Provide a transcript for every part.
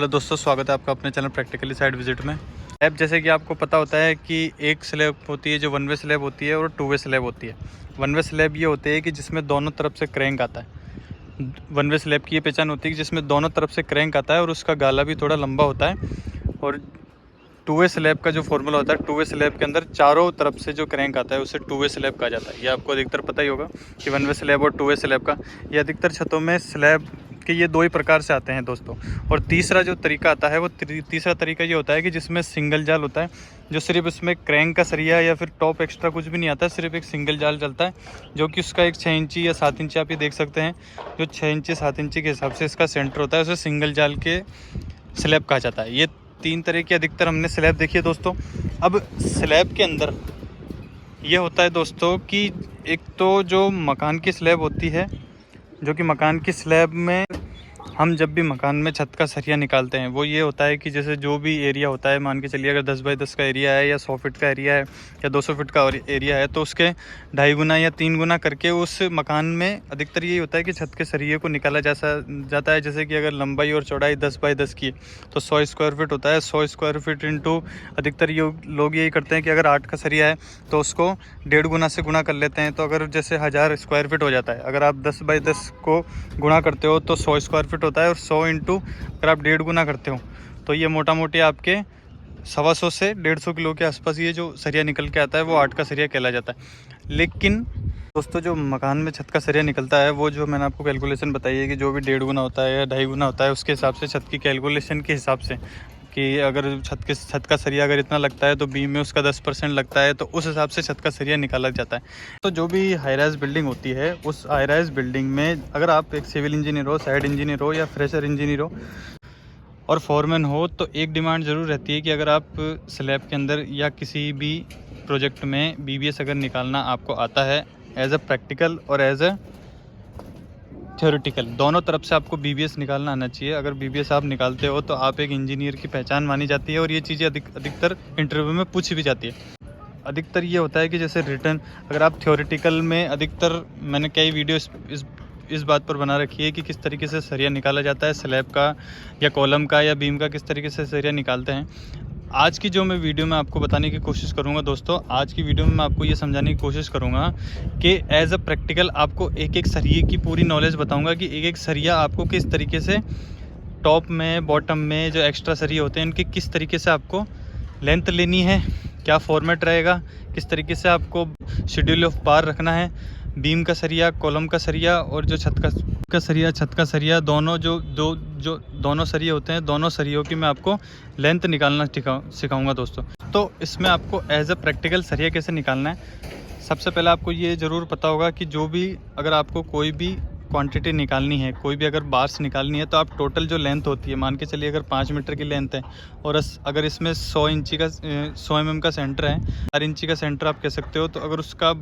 Hello दोस्तों, स्वागत है आपका अपने चैनल प्रैक्टिकली साइड विजिट में। स्लैब जैसे कि आपको पता होता है कि एक स्लैब होती है जो वन वे स्लैब होती है और टू वे स्लैब होती है। वन वे स्लैब ये होती है कि जिसमें दोनों तरफ से क्रैंक आता है। वन वे स्लैब की ये पहचान होती है कि जिसमें दोनों तरफ से क्रैंक आता है और उसका गाला भी थोड़ा लंबा होता है। और टू वे स्लैब का जो फॉर्मूला होता है, टू वे स्लैब के अंदर चारों तरफ से जो क्रैंक आता है उसे टू वे स्लैब कहा जाता है। ये आपको अधिकतर पता ही होगा कि वन वे स्लैब और टू वे स्लैब का ये अधिकतर छतों में स्लैब के ये दो ही प्रकार से आते हैं दोस्तों। और तीसरा जो तरीका आता है वो तीसरा तरीका ये होता है कि जिसमें सिंगल जाल होता है, जो सिर्फ उसमें क्रैंक का सरिया या फिर टॉप एक्स्ट्रा कुछ भी नहीं आता है, सिर्फ एक सिंगल जाल चलता है जो कि उसका एक 6 इंची या 7 इंची आप ये देख सकते हैं। जो 6 इंची 7 इंची के हिसाब से इसका सेंटर होता है उसे सिंगल जाल के स्लैब कहा जाता है। ये 3 तरह की अधिकतर हमने स्लैब देखी है दोस्तों। अब स्लैब के अंदर ये होता है दोस्तों कि एक तो जो मकान की स्लैब होती है, जो कि मकान की स्लैब में हम जब भी मकान में छत का सरिया निकालते हैं वो ये होता है कि जैसे जो भी एरिया होता है, मान के चलिए अगर 10 बाई 10 का एरिया है या 100 फीट का एरिया है या 200 फीट का एरिया है तो उसके 2.5 गुना या 3 गुना करके उस मकान में अधिकतर यही होता है कि छत के सरिये को निकाला जाता है। जैसे कि अगर लंबाई और चौड़ाई 10 बाई 10 की है तो 100 स्क्वायर फीट होता है। 100 स्क्वायर फीट इंटू अधिकतर लोग यही करते हैं कि अगर 8 का सरिया है तो उसको 1.5 गुना से गुणा कर लेते हैं। तो अगर जैसे 1000 स्क्वायर फीट हो जाता है, अगर आप 10 बाई 10 को गुणा करते हो तो 100 स्क्वायर फीट होता है। और 100 इंटू अगर आप 1.5 गुना करते हो तो ये मोटा मोटी आपके 125 से 150 किलो के आसपास ये जो सरिया निकल के आता है वो 8 का सरिया कहला जाता है। लेकिन दोस्तों जो मकान में छत का सरिया निकलता है वो जो मैंने आपको कैलकुलेशन बताई है कि जो भी 1.5 गुना होता है या 2.5 गुना होता है, उसके हिसाब से छत की कैलकुलेशन के हिसाब से कि अगर छत का सरिया अगर इतना लगता है तो बीम में उसका 10% लगता है, तो उस हिसाब से छत का सरिया निकाला जाता है। तो जो भी हाई राइज बिल्डिंग होती है उस हाई राइज बिल्डिंग में अगर आप एक सिविल इंजीनियर हो, साइड इंजीनियर हो या फ्रेशर इंजीनियर हो और फॉरमैन हो तो एक डिमांड ज़रूर रहती है कि अगर आप स्लैब के अंदर या किसी भी प्रोजेक्ट में BBS अगर निकालना आपको आता है एज अ प्रैक्टिकल और एज अ थ्योरेटिकल, दोनों तरफ से आपको BBS निकालना आना चाहिए। अगर BBS आप निकालते हो तो आप एक इंजीनियर की पहचान मानी जाती है और ये चीज़ें अधिकतर इंटरव्यू में पूछी भी जाती है। अधिकतर ये होता है कि जैसे रिटर्न अगर आप थ्योरेटिकल में, अधिकतर मैंने कई वीडियो इस बात पर बना रखी है कि किस तरीके से सरिया निकाला जाता है, स्लैब का या कॉलम का या बीम का किस तरीके से सरिया निकालते हैं। आज की जो मैं वीडियो में आपको बताने की कोशिश करूंगा दोस्तों, आज की वीडियो में मैं आपको ये समझाने की कोशिश करूंगा कि एज अ प्रैक्टिकल आपको एक एक सरिये की पूरी नॉलेज बताऊंगा कि एक एक सरिया आपको किस तरीके से टॉप में, बॉटम में जो एक्स्ट्रा सरिये होते हैं उनकी किस तरीके से आपको लेंथ लेनी है, क्या फॉर्मेट रहेगा, किस तरीके से आपको शेड्यूल ऑफ बार रखना है, बीम का सरिया, कॉलम का सरिया और जो छत का सरिया दोनों जो दोनों सरिये होते हैं, दोनों सरियों की मैं आपको लेंथ निकालना सिखाऊंगा दोस्तों। तो इसमें आपको एज अ प्रैक्टिकल सरिया कैसे निकालना है, सबसे पहले आपको ये ज़रूर पता होगा कि जो भी अगर आपको कोई भी क्वांटिटी निकालनी है, कोई भी अगर बार्स निकालनी है तो आप टोटल जो लेंथ होती है, मान के चलिए अगर 5 मीटर की लेंथ है और अगर इसमें 100 mm का सेंटर है, 4 इंची का सेंटर आप कह सकते हो, तो अगर उसका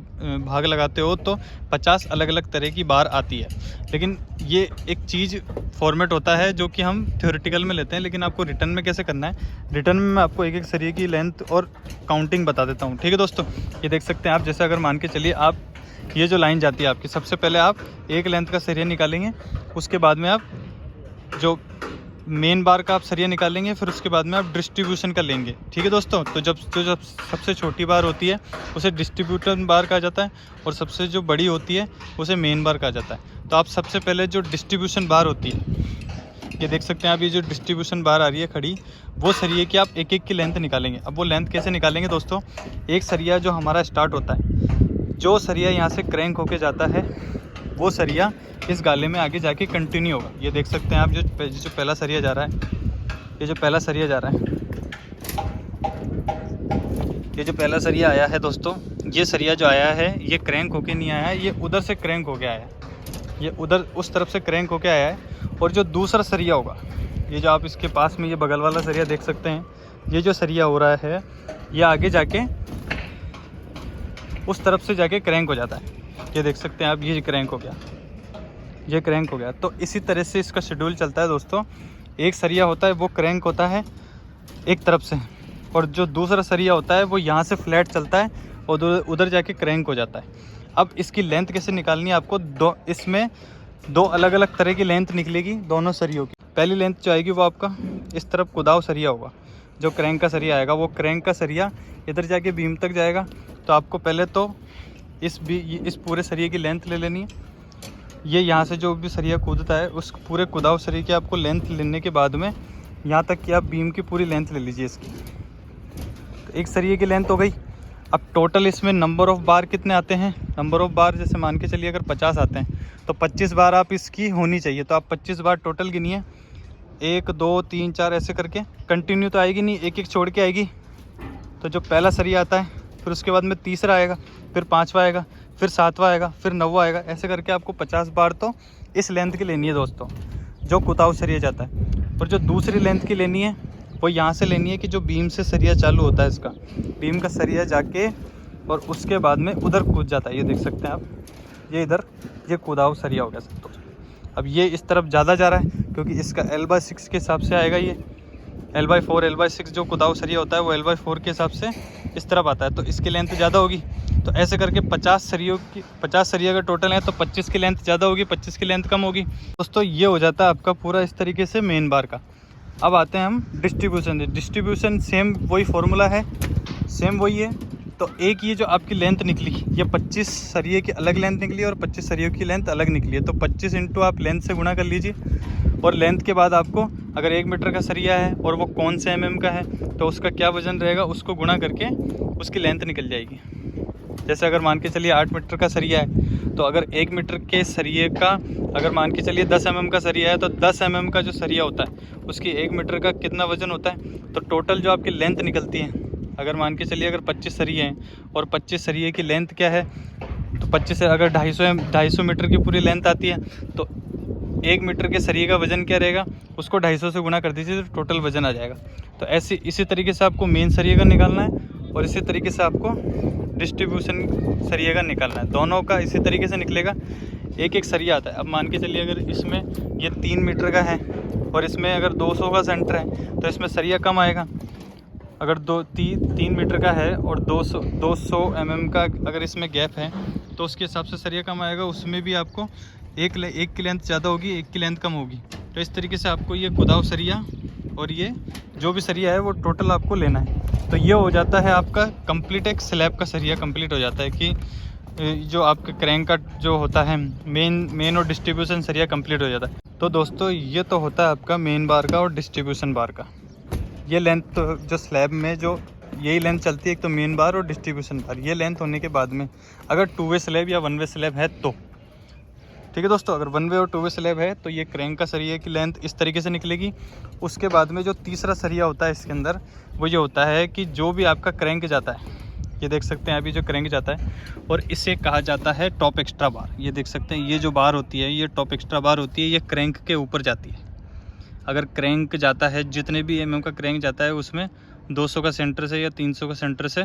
भाग लगाते हो तो 50 अलग अलग तरह की बार आती है। लेकिन ये एक चीज़ फॉर्मेट होता है जो कि हम थ्योरेटिकल में लेते हैं, लेकिन आपको रिटर्न में कैसे करना है, रिटर्न में मैं आपको एक एक सरिये की लेंथ और काउंटिंग बता देता हूँ। ठीक है दोस्तों, ये देख सकते हैं आप। जैसे अगर मान के चलिए आप ये जो लाइन जाती है आपकी, सबसे पहले आप एक लेंथ का सरिया निकालेंगे, उसके बाद में आप जो मेन बार का आप सरिया निकालेंगे, फिर उसके बाद में आप डिस्ट्रीब्यूशन का लेंगे। ठीक है दोस्तों, तो जब सबसे छोटी बार होती है उसे डिस्ट्रीब्यूशन बार कहा जाता है और सबसे जो बड़ी होती है उसे मेन बार कहा जाता है। तो आप सबसे पहले जो डिस्ट्रीब्यूशन बार होती है, ये देख सकते हैं आप, ये जो डिस्ट्रीब्यूशन बार आ रही है खड़ी, वो सरिये की आप एक एक की लेंथ निकालेंगे। अब वो लेंथ कैसे निकालेंगे दोस्तों, एक सरिया जो हमारा स्टार्ट होता है, जो सरिया यहाँ से क्रैंक होके जाता है वो सरिया इस गाले में आगे जाके कंटिन्यू होगा। ये देख सकते हैं आप, जो पहला सरिया जा रहा है, ये जो पहला सरिया जा रहा है, ये जो पहला सरिया आया है दोस्तों, ये सरिया जो आया है ये क्रैंक होके नहीं आया है, ये उधर से क्रैंक होके आया है, ये उधर उस तरफ से क्रैंक होके आया है। और जो दूसरा सरिया होगा, ये जो आप इसके पास में ये बगल वाला सरिया देख सकते हैं, ये जो सरिया हो रहा है ये आगे जाके उस तरफ से जाके क्रैंक हो जाता है। ये देख सकते हैं आप, ये क्रैंक हो गया, ये क्रैंक हो गया। तो इसी तरह से इसका शेड्यूल चलता है दोस्तों। एक सरिया होता है वो क्रैंक होता है एक तरफ से, और जो दूसरा सरिया होता है वो यहाँ से फ्लैट चलता है और उधर जाके क्रैंक हो जाता है। अब इसकी लेंथ कैसे निकालनी है आपको, इसमें दो अलग अलग तरह की लेंथ निकलेगी दोनों सरियों की। पहली लेंथ जो आएगी वो आपका इस तरफ कुदाव सरिया होगा, जो क्रैंक का सरिया आएगा वो क्रैंक का सरिया इधर जाके बीम तक जाएगा। तो आपको पहले तो इस पूरे सरिये की लेंथ ले लेनी है। ये यहाँ से जो भी सरिया कूदता है उस पूरे कुदाव सरिये की आपको लेंथ लेने के बाद में यहाँ तक कि आप बीम की पूरी लेंथ ले लीजिए इसकी। तो एक सरिये की लेंथ हो गई। अब टोटल इसमें नंबर ऑफ़ बार कितने आते हैं, नंबर ऑफ़ बार जैसे मान के चलिए अगर 50 आते हैं तो 25 बार आप इसकी होनी चाहिए। तो आप 25 बार टोटल गिनिए, 1 2 3 4 ऐसे करके। कंटिन्यू तो आएगी नहीं, एक एक छोड़ के आएगी। तो जो पहला सरिया आता है फिर उसके बाद में तीसरा आएगा, फिर 5वां आएगा, फिर 7वां आएगा, फिर 9वां आएगा। ऐसे करके आपको 50 बार तो इस लेंथ की लेनी है दोस्तों, जो कुदाव सरिया जाता है। और जो दूसरी लेंथ की लेनी है वो यहाँ से लेनी है कि जो बीम से सरिया चालू होता है, इसका बीम का सरिया जाके और उसके बाद में उधर कूद जाता है। ये देख सकते हैं आप, ये इधर ये कुदाव सरिया हो गया सब। तो अब ये इस तरफ ज़्यादा जा रहा है क्योंकि इसका L/6 के हिसाब से आएगा। ये L/4 L/6 जो कुदाव सरिया होता है वो L/4 के हिसाब से इस तरफ आता है, तो इसकी लेंथ ज़्यादा होगी। तो ऐसे करके 50 सरिया का टोटल है तो 25 की लेंथ ज़्यादा होगी, 25 की लेंथ कम होगी। दोस्तों ये हो जाता है आपका पूरा इस तरीके से मेन बार का। अब आते हैं हम डिस्ट्रीब्यूशन सेम वही फार्मूला है, सेम वही है। तो एक ये जो आपकी लेंथ निकली, ये 25 सरिये की अलग लेंथ निकली और 25 सरियों की लेंथ अलग निकली है। तो 25 इंटू आप लेंथ से गुणा कर लीजिए और लेंथ के बाद आपको अगर 1 मीटर का सरिया है और वो कौन से mm का है तो उसका क्या वज़न रहेगा, उसको गुणा करके उसकी लेंथ निकल जाएगी। जैसे अगर मान के चलिए 8 मीटर का सरिया है तो अगर 1 मीटर के सरिये का अगर मान के चलिए 10 mm का सरिया है तो 10 mm का जो सरिया होता है उसकी 1 मीटर का कितना वज़न होता है। तो टोटल जो आपकी लेंथ निकलती है, अगर मान के चलिए अगर 25 सरिये हैं और 25 सरिये की लेंथ क्या है, तो 25 से अगर 250 मीटर की पूरी लेंथ आती है तो 1 मीटर के सरिये का वज़न क्या रहेगा, उसको 250 से गुणा कर दीजिए तो टोटल वज़न आ जाएगा। तो इसी तरीके से आपको मेन सरिये का निकालना है और इसी तरीके से आपको डिस्ट्रीब्यूशन सरिये का निकालना है। दोनों का इसी तरीके से निकलेगा। एक एक सरिया आता है। अब मान के चलिए अगर इसमें ये 3 मीटर का है और इसमें अगर 200 का सेंटर है तो इसमें सरिया कम आएगा। अगर 3 मीटर का है और 200 mm का अगर इसमें गैप है तो उसके हिसाब से सरिया कम आएगा। उसमें भी आपको एक की लेंथ ज़्यादा होगी, एक की लेंथ कम होगी। तो इस तरीके से आपको ये कुदाव सरिया और ये जो भी सरिया है वो टोटल आपको लेना है। तो ये हो जाता है आपका कंप्लीट, एक स्लैब का सरिया कंप्लीट हो जाता है कि जो आपका क्रैंक का जो होता है मेन और डिस्ट्रीब्यूशन सरिया कंप्लीट हो जाता है। तो दोस्तों ये तो होता है आपका मेन बार का और डिस्ट्रीब्यूशन बार का। ये लेंथ तो जो स्लैब में जो यही लेंथ चलती है, एक तो मेन बार और डिस्ट्रीब्यूशन बार। ये लेंथ होने के बाद में अगर 2 वे स्लैब या 1 वे स्लैब है तो ठीक है दोस्तों। अगर 1 वे और 2 वे स्लैब है तो ये क्रैंक का सरिया की लेंथ इस तरीके से निकलेगी। उसके बाद में जो तीसरा सरिया होता है इसके अंदर वो ये होता है कि जो भी आपका क्रैंक जाता है, ये देख सकते हैं अभी जो क्रैंक जाता है और इसे कहा जाता है टॉप एक्स्ट्रा बार। ये देख सकते हैं ये जो बार होती है ये टॉप एक्स्ट्रा बार होती है, ये क्रैंक के ऊपर जाती है। अगर क्रैंक जाता है, जितने भी mm का क्रैंक जाता है उसमें 200 का सेंटर से या 300 का सेंटर से,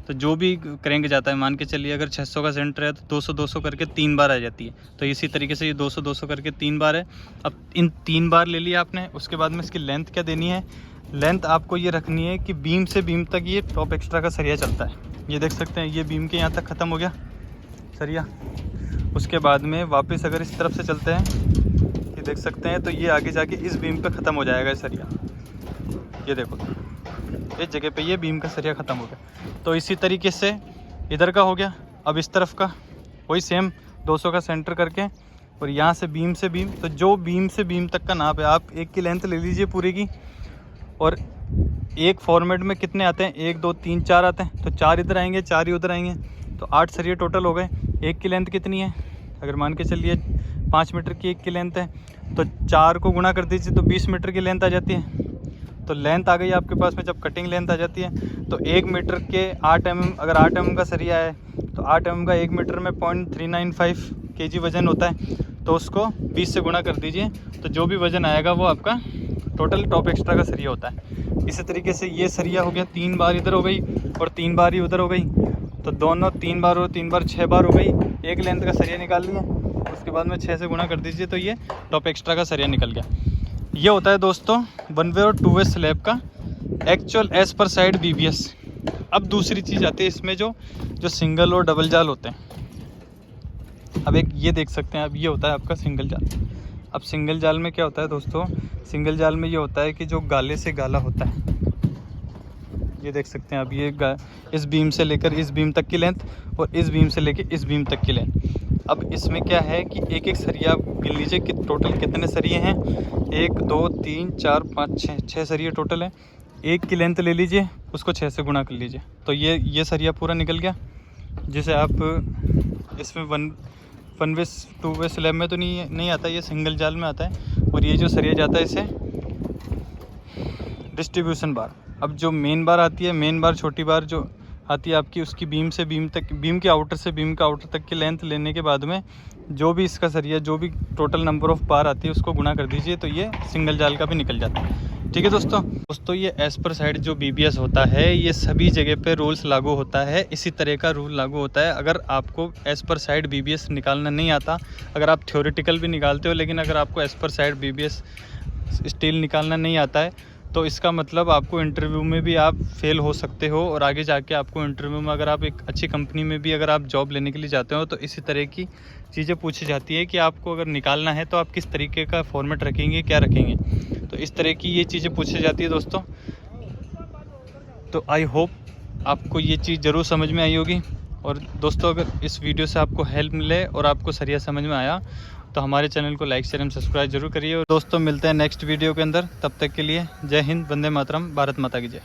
तो जो भी क्रैंक जाता है मान के चलिए अगर 600 का सेंटर है तो 200 करके 3 बार आ जाती है। तो इसी तरीके से ये 200 करके 3 बार है। अब इन 3 बार ले लिया आपने, उसके बाद में इसकी लेंथ क्या देनी है, लेंथ आपको ये रखनी है कि बीम से बीम तक ये टॉप एक्स्ट्रा का सरिया चलता है। ये देख सकते हैं ये बीम के यहाँ तक ख़त्म हो गया सरिया। उसके बाद में वापस अगर इस तरफ से चलते हैं, ये देख सकते हैं तो ये आगे जाके इस बीम पे ख़त्म हो जाएगा सरिया। ये देखो इस जगह पे ये बीम का सरिया ख़त्म हो गया। तो इसी तरीके से इधर का हो गया। अब इस तरफ का वही सेम 200 का सेंटर करके और यहाँ से बीम, तो जो बीम से बीम तक का नाप है आप एक की लेंथ ले लीजिए पूरी की। और एक फॉर्मेट में कितने आते हैं, 1 2 3 4 आते हैं, तो 4 इधर आएंगे, 4 ही उधर आएंगे, तो 8 सरिये टोटल हो गए। एक की लेंथ कितनी है, अगर मान के चलिए 5 मीटर की एक की लेंथ है तो 4 को गुणा कर दीजिए तो 20 मीटर की लेंथ आ जाती है। तो लेंथ आ गई आपके पास में। जब कटिंग लेंथ आ जाती है तो 1 मीटर के 8 mm, अगर 8 mm का सरिया है तो 8 mm का 1 मीटर में 0.395 kg वज़न होता है। तो उसको 20 से गुणा कर दीजिए तो जो भी वज़न आएगा वो आपका टोटल टॉप एक्स्ट्रा का सरिया होता है। इसी तरीके से ये सरिया हो गया, 3 बार इधर हो गई और 3 बार ही उधर हो गई। तो दोनों 3 बार और 3 बार 6 बार हो गई। एक लेंथ का सरिया निकाल लिया, उसके बाद में 6 से गुणा कर दीजिए तो ये टॉप एक्स्ट्रा का सरिया निकल गया। ये होता है दोस्तों 1 वे और 2 वे स्लैब का actual as per side BBS। अब दूसरी चीज़ आती है इसमें जो सिंगल और डबल जाल होते हैं। अब एक ये देख सकते हैं, अब ये होता है आपका सिंगल जाल। अब सिंगल जाल में क्या होता है दोस्तों, सिंगल जाल में ये होता है कि जो गाले से गाला होता है, ये देख सकते हैं आप, ये इस बीम से लेकर इस बीम तक की लेंथ और इस बीम से लेकर इस बीम तक की लेंथ। अब इसमें क्या है कि एक एक सरिया आप गिन लीजिए कि टोटल कितने सरिये हैं, 1 2 3 4 5 6 सरिये टोटल हैं। एक की लेंथ ले लीजिए, उसको 6 से गुणा कर लीजिए, तो ये सरिया पूरा निकल गया, जिसे आप इसमें वन वे 2 वे स्लैब में तो नहीं आता, ये सिंगल जाल में आता है। और ये जो सरिया जाता है इसे डिस्ट्रीब्यूशन बार। अब जो मेन बार आती है, मेन बार छोटी बार जो आती है आपकी, उसकी बीम से बीम तक, बीम के आउटर से बीम के आउटर तक की लेंथ लेने के बाद में जो भी इसका सरिया, जो भी टोटल नंबर ऑफ बार आती है उसको गुणा कर दीजिए, तो ये सिंगल जाल का भी निकल जाता है। ठीक है दोस्तों ये एज पर साइड जो BBS होता है ये सभी जगह पे रूल्स लागू होता है, इसी तरह का रूल लागू होता है। अगर आपको एज पर साइड BBS निकालना नहीं आता, अगर आप थ्योरेटिकल भी निकालते हो, लेकिन अगर आपको as per side BBS steel निकालना नहीं आता है, तो इसका मतलब आपको इंटरव्यू में भी आप फेल हो सकते हो। और आगे जाके आपको इंटरव्यू में, अगर आप एक अच्छी कंपनी में भी अगर आप जॉब लेने के लिए जाते हो, तो इसी तरह की चीज़ें पूछी जाती है कि आपको अगर निकालना है तो आप किस तरीके का फॉर्मेट रखेंगे, क्या रखेंगे, तो इस तरह की ये चीज़ें पूछी जाती है दोस्तों। तो आई होप आपको ये चीज़ ज़रूर समझ में आई होगी। और दोस्तों अगर इस वीडियो से आपको हेल्प मिले और आपको सरिया समझ में आया, तो हमारे चैनल को लाइक शेयर एंड सब्सक्राइब जरूर करिए। और दोस्तों मिलते हैं नेक्स्ट वीडियो के अंदर, तब तक के लिए जय हिंद, वंदे मातरम, भारत माता की जय।